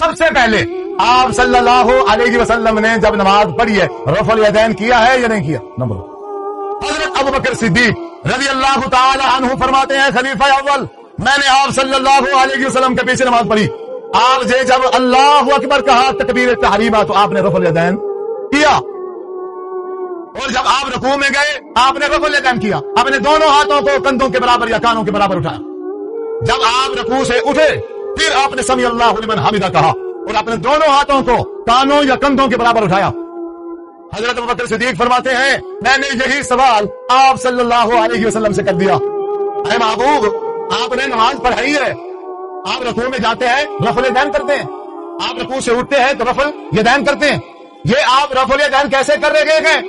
سب سے پہلے آپ صلی اللہ علیہ وسلم نے جب نماز پڑھی ہے رفع الیدین کیا ہے یا نہیں کیا؟ نمبر حضرت ابوبکر صدیق رضی اللہ تعالی عنہ فرماتے ہیں خلیفہ اول میں نے آپ صلی اللہ علیہ وسلم کے پیچھے نماز پڑھی، آپ نے جب اللہ اکبر کہا تکبیر تحریمہ تو آپ نے رفع الیدین کیا، اور جب آپ رکوع میں گئے آپ نے رفع الیدین کیا، آپ نے دونوں ہاتھوں کو کندھوں کے برابر یا کانوں کے برابر اٹھایا، جب آپ رکوع سے اٹھے پھر آپ نے سمیع اللہ لمن حمدہ کہا اور اپنے دونوں ہاتھوں کو کانوں یا کندھوں کے برابر اٹھایا۔ حضرت ابوبکر صدیق فرماتے ہیں میں نے یہی سوال آپ صلی اللہ علیہ وسلم سے کر دیا، اے محبوب آپ نے نماز پڑھائی ہے، آپ رکوع میں جاتے ہیں رفع الیدین کرتے ہیں، آپ رکوع سے اٹھتے ہیں تو رفع الیدین کرتے ہیں، یہ آپ رفع الیدین کیسے کر رہے گئے ہیں؟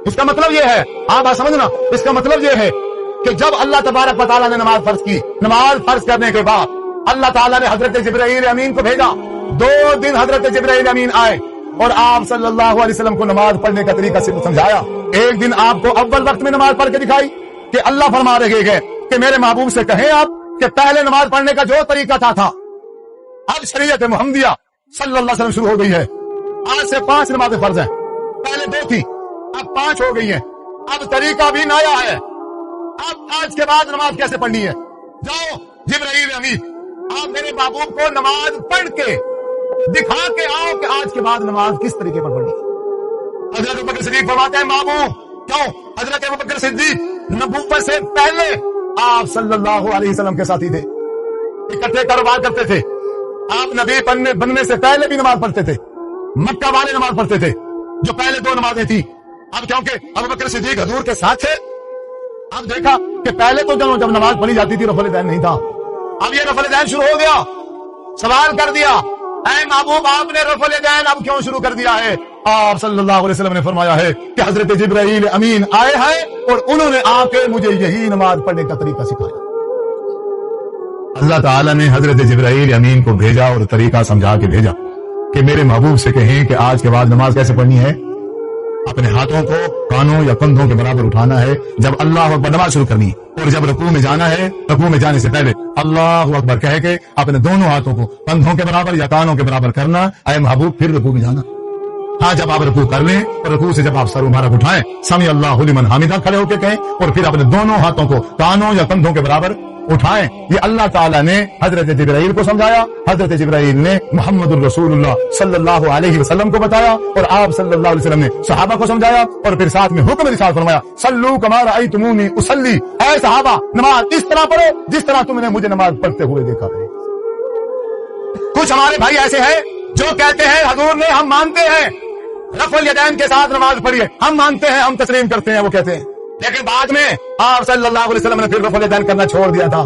اس کا مطلب یہ ہے، آپ سمجھنا، اس کا مطلب یہ ہے کہ جب اللہ تبارک و تعالیٰ نے نماز فرض کی، نماز فرض کرنے کے بعد اللہ تعالیٰ نے حضرت جبرائیل امین کو بھیجا، 2 دن حضرت جبرائیل امین آئے اور آپ صلی اللہ علیہ وسلم کو نماز پڑھنے کا طریقہ سے سمجھایا۔ ایک دن آپ کو اول وقت میں نماز پڑھ کے دکھائی کہ اللہ فرما رہے ہیں کہ میرے محبوب سے کہیں آپ کہ پہلے نماز پڑھنے کا جو طریقہ تھا اب شریعت محمدیہ صلی اللہ علیہ وسلم شروع ہو گئی ہے، آج سے 5 نمازیں فرض ہیں، پہلے 2 تھی اب 5 ہو گئی ہیں، اب طریقہ بھی نیا ہے، اب آج کے بعد نماز کیسے پڑھنی ہے؟ جاؤ جبرائیل امین آپ میرے محبوب کو نماز پڑھ کے دکھا کے آؤ کہ آج کے بعد نماز کس طریقے پر پڑھنی ہے۔ حضرت ابوبکر صدیق فرماتے ہیں محبوب کیوں؟ حضرت ابوبکر صدیق نبوت سے پہلے آپ صلی اللہ علیہ وسلم کے ساتھی تھے، اکٹھے کاروبار کرتے تھے، آپ نبی بننے سے پہلے بھی نماز پڑھتے تھے، مکہ والے نماز پڑھتے تھے جو پہلے 2 نمازیں تھی، اب کیونکہ ابوبکر صدیق حضور کے ساتھ تھے اب دیکھا کہ پہلے تو جب نماز پڑھی جاتی تھی رفع الیدین نہیں تھا، اب یہ رفع الیدین شروع ہو گیا، سوال کر دیا اے محبوب آپ نے رفع الیدین اب کیوں شروع کر دیا ہے؟ آپ صلی اللہ علیہ وسلم نے فرمایا ہے کہ حضرت جبرائیل امین آئے ہیں اور انہوں نے آ کے مجھے یہی نماز پڑھنے کا طریقہ سکھایا۔ اللہ تعالیٰ نے حضرت جبرائیل امین کو بھیجا اور طریقہ سمجھا کے بھیجا کہ میرے محبوب سے کہیں کہ آج کے بعد نماز کیسے پڑھنی ہے، اپنے ہاتھوں کو کانوں یا کندھوں کے برابر اٹھانا ہے جب اللہ اکبر نماز شروع کرنی ہے، اور جب رکوع میں جانا ہے رکوع میں جانے سے پہلے اللہ اکبر کہہ کے اپنے دونوں ہاتھوں کو کندھوں کے برابر یا کانوں کے برابر کرنا، اے محبوب پھر رکوع میں جانا۔ ہاں جب آپ رکوع کر لیں اور رکوع سے جب آپ سر مبارک اٹھائیں سمیع اللہ لمن حمدہ کھڑے ہو کے کہیں اور پھر اپنے دونوں ہاتھوں کو کانوں یا کندھوں کے برابر اٹھائیں۔ یہ اللہ تعالیٰ نے حضرت جبرائیل کو سمجھایا، حضرت جبرائیل نے محمد الرسول اللہ صلی اللہ علیہ وسلم کو بتایا اور آپ صلی اللہ علیہ وسلم نے صحابہ کو سمجھایا اور پھر ساتھ میں حکم ارشاد فرمایا صلو کما رأیتمونی اصلی، اے صحابہ نماز اس طرح پڑھو جس طرح تم نے مجھے نماز پڑھتے ہوئے دیکھا ہے۔ کچھ ہمارے بھائی ایسے ہیں جو کہتے ہیں حضور نے ہم مانتے ہیں رفع الیدین کے ساتھ نماز پڑھی ہے، ہم مانتے ہیں ہم تسلیم کرتے ہیں، وہ کہتے ہیں، لیکن بعد میں آپ صلی اللہ علیہ وسلم نے پھر رفع الیدین کرنا چھوڑ دیا تھا۔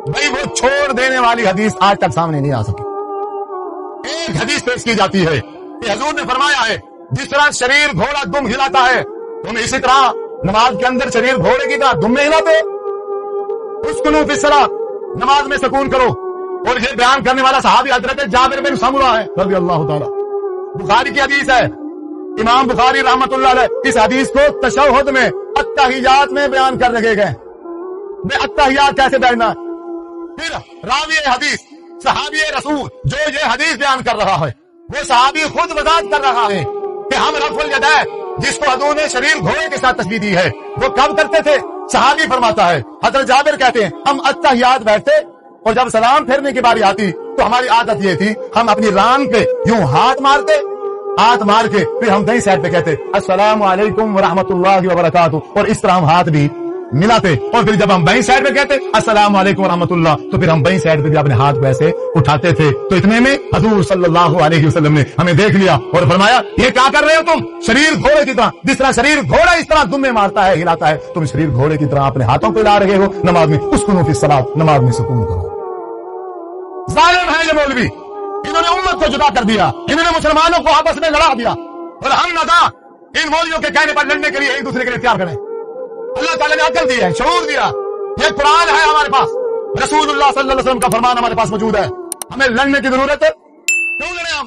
بھائی وہ چھوڑ دینے والی حدیث آج تک سامنے نہیں آ سکی۔ ایک حدیث پیش کی جاتی ہے کہ حضور نے فرمایا ہے جس طرح شریر گھوڑا دم ہلاتا ہے تم اسی طرح نماز کے اندر شریر گھوڑے کی طرح دم میں ہلاتے، اسکنوا فی الصلاۃ، نماز میں سکون کرو۔ اور یہ بیان کرنے والا صحابی حضرت جابر بن سمرہ ہے رضی اللہ تعالی، بخاری کی حدیث ہے، امام بخاری رحمت اللہ علیہ اس حدیث کو تشہد میں اتحیات میں بیان کر رکھے گئے، میں اتحیات کیسے بیاننا ہے۔ پھر راوی حدیث صحابی رسول جو یہ حدیث بیان کر رہا ہے وہ صحابی خود وضاحت کر رہا ہے کہ ہم رفع الیدین جس کو حضور نے شریر گھوڑے کے ساتھ تشبیہ دی ہے وہ کب کرتے تھے؟ صحابی فرماتا ہے حضرت جابر کہتے ہیں ہم اتحیات بیٹھتے اور جب سلام پھیرنے کی باری آتی تو ہماری عادت یہ تھی ہم اپنی ران پہ یوں ہاتھ مارتے، ہاتھ مار کے پھر ہم دائیں سائڈ پہ کہتے السلام علیکم ورحمۃ اللہ وبرکاتہ، اور اس طرح ہم ہاتھ بھی ملاتے، اور پھر جب ہم بائیں سائڈ پہ کہتے السلام علیکم ورحمۃ اللہ تو پھر ہم بائیں سائڈ پہ بھی اپنے ہاتھ کو ایسے اٹھاتے تھے۔ تو اتنے میں حضور صلی اللہ علیہ وسلم نے ہمیں دیکھ لیا اور فرمایا یہ کیا کر رہے ہو تم؟ شریر گھوڑے کی طرح، جس طرح شریر گھوڑا اس طرح دم میں مارتا ہے ہلاتا ہے، تم شریر گھوڑے کی طرح اپنے ہاتھوں کو ہلا رہے ہو نماز میں، اسکنوا فی الصلاۃ، نماز میں سکون کرو۔ ظالم ہے یہ مولوی، انہوں نے امت کو جدا کر دیا، انہوں نے مسلمانوں کو آپس میں لڑا دیا، اور ہم نہ ان مولویوں کے کہنے پر لڑنے کے لیے ایک دوسرے کے لیے تیار کریں۔ اللہ تعالیٰ نے عقل دی ہے، شعور دیا، یہ قرآن ہے ہمارے پاس، رسول اللہ صلی اللہ علیہ وسلم کا فرمان ہمارے پاس موجود ہے، ہمیں لڑنے کی ضرورت ہے کیوں لڑیں ہم؟